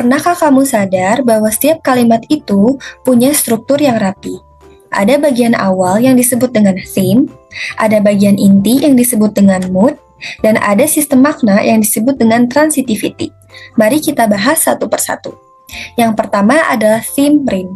Pernahkah kamu sadar bahwa setiap kalimat itu punya struktur yang rapi? Ada bagian awal yang disebut dengan theme, ada bagian inti yang disebut dengan mood, dan ada sistem makna yang disebut dengan transitivity. Mari kita bahas satu persatu. Yang pertama adalah theme rim.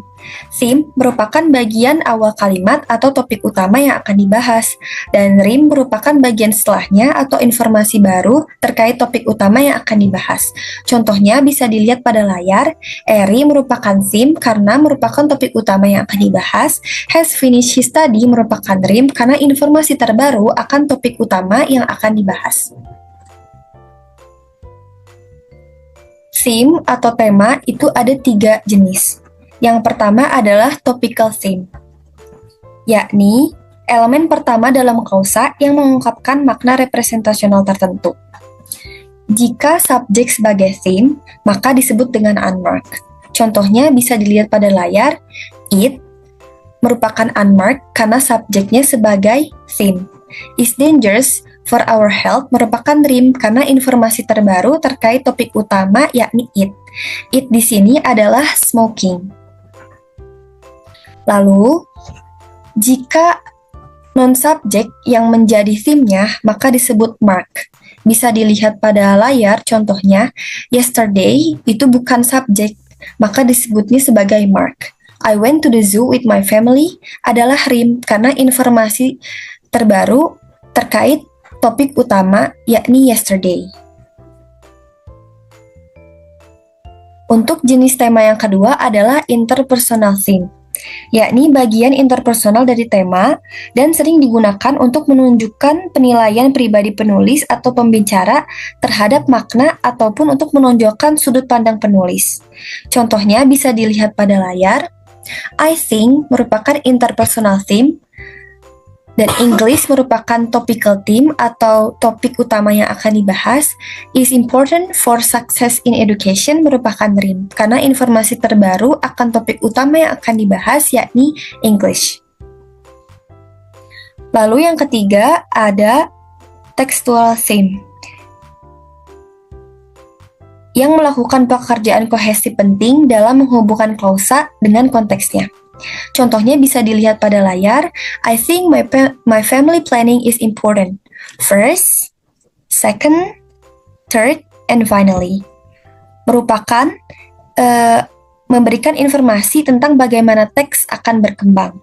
Theme merupakan bagian awal kalimat atau topik utama yang akan dibahas, dan rim merupakan bagian setelahnya atau informasi baru terkait topik utama yang akan dibahas. Contohnya bisa dilihat pada layar. Eri merupakan theme karena merupakan topik utama yang akan dibahas. Has finished his study merupakan rim karena informasi terbaru akan topik utama yang akan dibahas. Theme atau tema itu ada 3 jenis. Yang pertama adalah topical theme, yakni elemen pertama dalam klausa yang mengungkapkan makna representasional tertentu. Jika subjek sebagai theme, maka disebut dengan unmarked. Contohnya bisa dilihat pada layar. It merupakan unmarked karena subjeknya sebagai theme. Is dangerous for our health merupakan rim karena informasi terbaru terkait topik utama yakni it. It di sini adalah smoking. Lalu, jika non-subjek yang menjadi theme-nya, maka disebut mark. Bisa dilihat pada layar, contohnya, yesterday itu bukan subjek, maka disebutnya sebagai mark. I went to the zoo with my family adalah rim karena informasi terbaru terkait topik utama yakni yesterday. Untuk jenis tema yang kedua adalah interpersonal theme, yakni bagian interpersonal dari tema dan sering digunakan untuk menunjukkan penilaian pribadi penulis atau pembicara terhadap makna ataupun untuk menonjolkan sudut pandang penulis. Contohnya bisa dilihat pada layar. I think merupakan interpersonal theme, dan English merupakan topical theme atau topik utama yang akan dibahas. Is important for success in education merupakan rim karena informasi terbaru akan topik utama yang akan dibahas yakni English. Lalu yang ketiga ada textual theme yang melakukan pekerjaan kohesi penting dalam menghubungkan klausa dengan konteksnya. Contohnya bisa dilihat pada layar. I think my family planning is important. First, second, third, and finally. Merupakan memberikan informasi tentang bagaimana teks akan berkembang.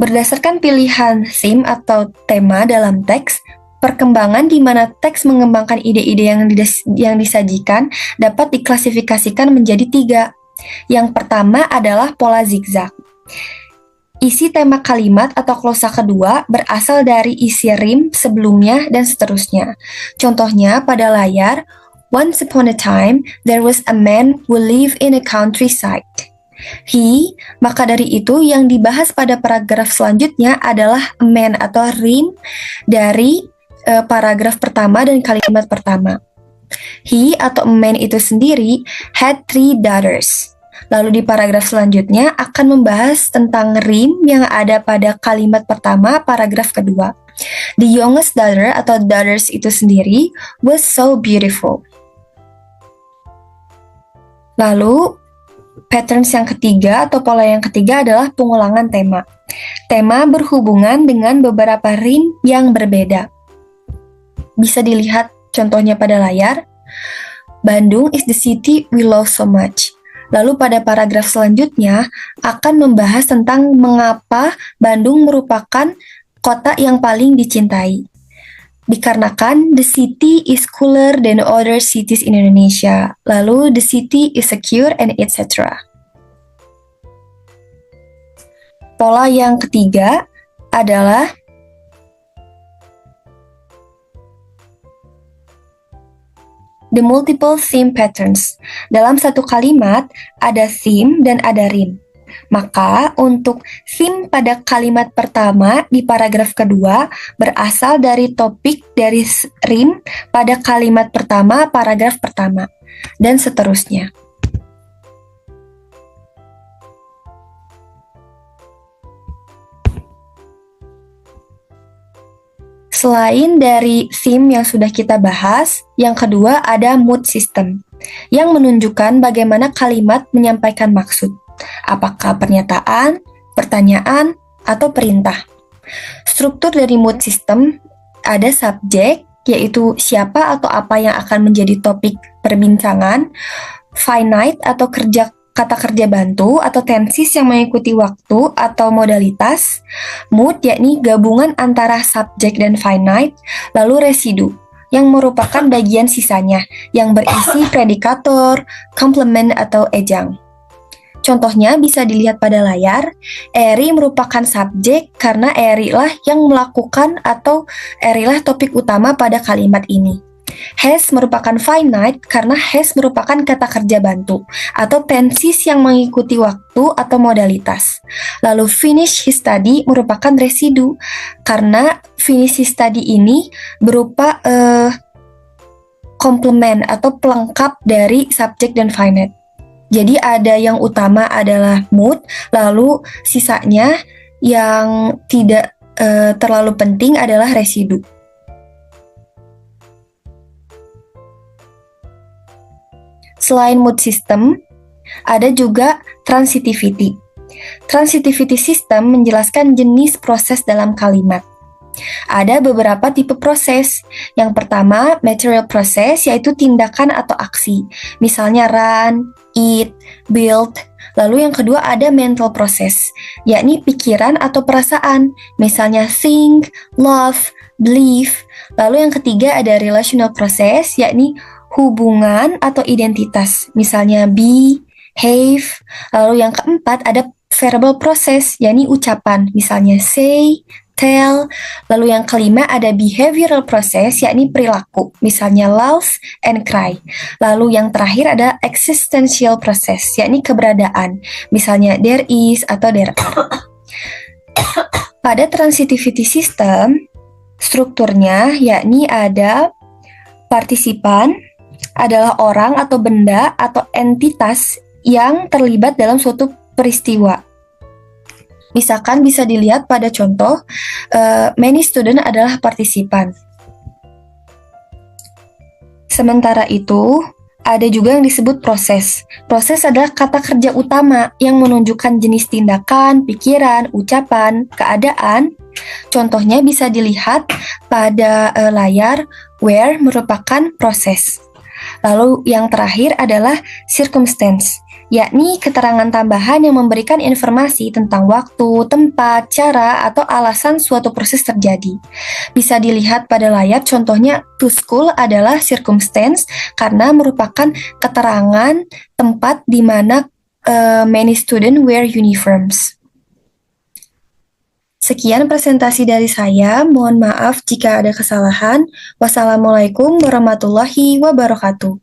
Berdasarkan pilihan theme atau tema dalam teks, perkembangan di mana teks mengembangkan ide-ide yang disajikan dapat diklasifikasikan menjadi 3. Yang pertama adalah pola zigzag. Isi tema kalimat atau klausa kedua berasal dari isi rim sebelumnya dan seterusnya. Contohnya pada layar, once upon a time, there was a man who lived in a countryside. He, maka dari itu yang dibahas pada paragraf selanjutnya adalah a man atau rim dari paragraf pertama dan kalimat pertama. He atau a man itu sendiri had 3 daughters. Lalu di paragraf selanjutnya akan membahas tentang rim yang ada pada kalimat pertama paragraf kedua. The youngest daughter atau daughters itu sendiri was so beautiful. Lalu patterns yang ketiga atau pola yang ketiga adalah pengulangan tema. Tema berhubungan dengan beberapa rim yang berbeda. Bisa dilihat contohnya pada layar. Bandung is the city we love so much. Lalu pada paragraf selanjutnya akan membahas tentang mengapa Bandung merupakan kota yang paling dicintai. Dikarenakan the city is cooler than other cities in Indonesia. Lalu the city is secure and etc. Pola yang ketiga adalah the multiple theme patterns. Dalam satu kalimat ada theme dan ada rim. Maka untuk theme pada kalimat pertama di paragraf kedua berasal dari topik dari rim pada kalimat pertama paragraf pertama, dan seterusnya. Selain dari theme yang sudah kita bahas, yang kedua ada mood system, yang menunjukkan bagaimana kalimat menyampaikan maksud. Apakah pernyataan, pertanyaan, atau perintah. Struktur dari mood system ada subjek, yaitu siapa atau apa yang akan menjadi topik perbincangan, finite atau kata kerja bantu atau tenses yang mengikuti waktu atau modalitas, mood yakni gabungan antara subjek dan finite, lalu residu yang merupakan bagian sisanya yang berisi predikator, komplement atau ejang. Contohnya bisa dilihat pada layar. Eri merupakan subjek karena Eri lah yang melakukan atau Eri lah topik utama pada kalimat ini. Has merupakan finite karena has merupakan kata kerja bantu atau tenses yang mengikuti waktu atau modalitas. Lalu finish his study merupakan residu karena finish his study ini berupa komplement atau pelengkap dari subjek dan finite. Jadi ada yang utama adalah mood, lalu sisanya yang tidak terlalu penting adalah residu. Selain mood system, ada juga transitivity. Transitivity system menjelaskan jenis proses dalam kalimat. Ada beberapa tipe proses. Yang pertama, material process, yaitu tindakan atau aksi. Misalnya run, eat, build. Lalu yang kedua ada mental process, yakni pikiran atau perasaan. Misalnya think, love, believe. Lalu yang ketiga ada relational process, yakni hubungan atau identitas, misalnya be, have. Lalu yang keempat ada verbal process, yakni ucapan, misalnya say, tell. Lalu yang kelima ada behavioral process, yakni perilaku, misalnya laugh and cry. Lalu yang terakhir ada existential process, yakni keberadaan, misalnya there is atau there are. Pada transitivity system, strukturnya yakni ada partisipan, adalah orang atau benda atau entitas yang terlibat dalam suatu peristiwa. Misalkan bisa dilihat pada contoh, many student adalah partisipan. Sementara itu, ada juga yang disebut proses. Proses adalah kata kerja utama yang menunjukkan jenis tindakan, pikiran, ucapan, keadaan. Contohnya bisa dilihat pada layar, where merupakan proses. Lalu yang terakhir adalah circumstance, yakni keterangan tambahan yang memberikan informasi tentang waktu, tempat, cara, atau alasan suatu proses terjadi. Bisa dilihat pada layar, contohnya to school adalah circumstance karena merupakan keterangan tempat di mana many students wear uniforms. Sekian presentasi dari saya, mohon maaf jika ada kesalahan. Wassalamualaikum warahmatullahi wabarakatuh.